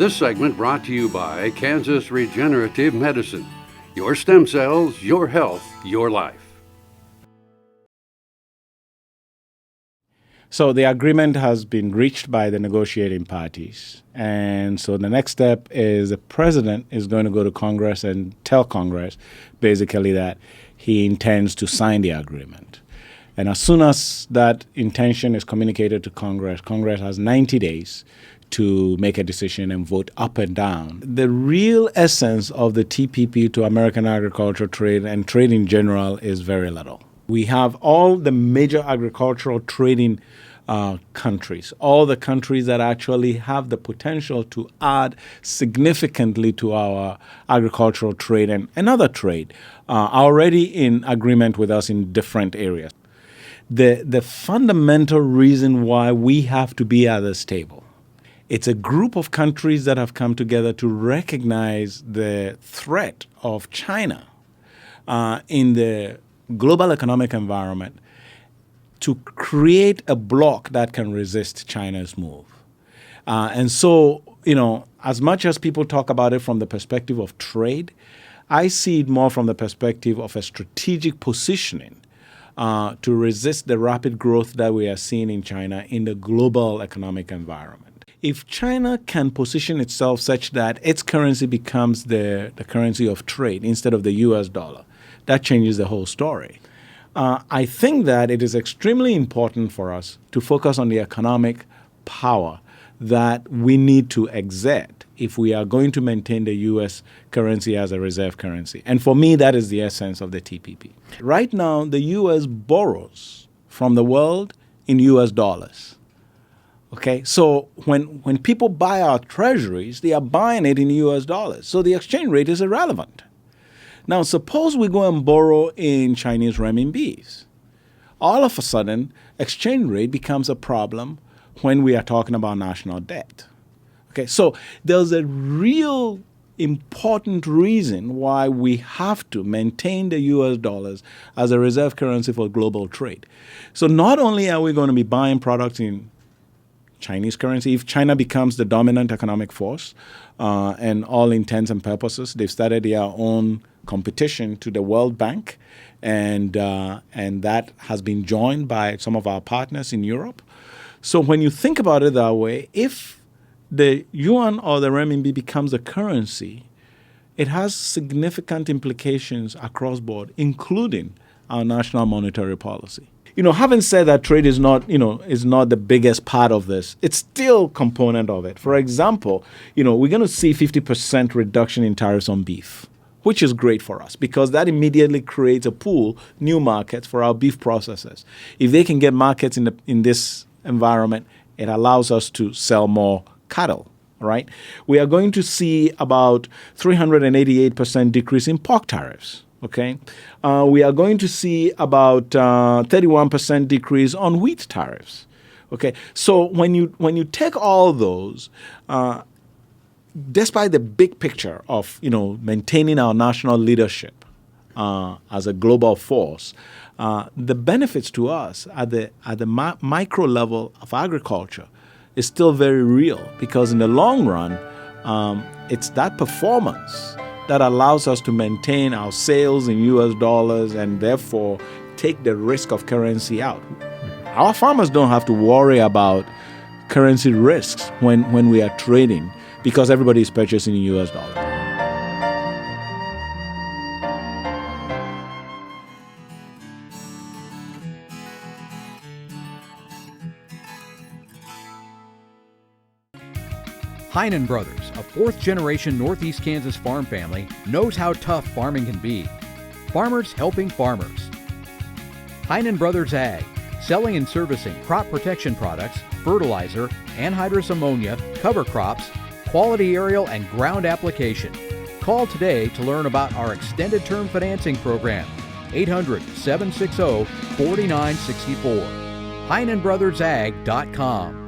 This segment brought to you by Kansas Regenerative Medicine. Your stem cells, your health, your life. So the agreement has been reached by the negotiating parties. And so the next step is the president is going to go to Congress and tell Congress basically that he intends to sign the agreement. And as soon as that intention is communicated to Congress, Congress has 90 days to make a decision and vote up and down. The real essence of the TPP to American agricultural trade and trade in general is very little. We have all the major agricultural trading countries, all the countries that actually have the potential to add significantly to our agricultural trade and other trade, are already in agreement with us in different areas. The fundamental reason why we have to be at this table, it's a group of countries that have come together to recognize the threat of China in the global economic environment to create a bloc that can resist China's move. And so, as much as people talk about it from the perspective of trade, I see it more from the perspective of a strategic positioning to resist the rapid growth that we are seeing in China in the global economic environment. If China can position itself such that its currency becomes the currency of trade instead of the US dollar, that changes the whole story. I think that it is extremely important for us to focus on the economic power that we need to exert if we are going to maintain the U.S. currency as a reserve currency. And for me, that is the essence of the TPP. Right now, the U.S. borrows from the world in U.S. dollars. Okay, so when people buy our treasuries, they are buying it in U.S. dollars. So the exchange rate is irrelevant. Now, suppose we go and borrow in Chinese renminbis. All of a sudden, exchange rate becomes a problem when we are talking about national debt. Okay, so there's a real important reason why we have to maintain the US dollars as a reserve currency for global trade. So not only are we going to be buying products in Chinese currency, if China becomes the dominant economic force, and all intents and purposes, they've started their own competition to the World Bank, and that has been joined by some of our partners in Europe. So when you think about it that way, if the yuan or the renminbi becomes a currency, it has significant implications across board, including our national monetary policy. Having said that trade is not the biggest part of this, it's still a component of it. For example, we're going to see 50% reduction in tariffs on beef, which is great for us because that immediately creates a pool, new markets for our beef processors. If they can get markets in this environment, it allows us to sell more cattle, right? We are going to see about 388% decrease in pork tariffs. Okay, we are going to see about 31% decrease on wheat tariffs. Okay, so when you take all those, despite the big picture of maintaining our national leadership as a global force, the benefits to us at the micro level of agriculture is still very real because in the long run, it's that performance that allows us to maintain our sales in US dollars and therefore take the risk of currency out. Our farmers don't have to worry about currency risks when we are trading because everybody is purchasing in US dollars. Heinen Brothers, a fourth-generation Northeast Kansas farm family, knows how tough farming can be. Farmers helping farmers. Heinen Brothers Ag, selling and servicing crop protection products, fertilizer, anhydrous ammonia, cover crops, quality aerial and ground application. Call today to learn about our extended term financing program, 800-760-4964. HeinenBrothersAg.com.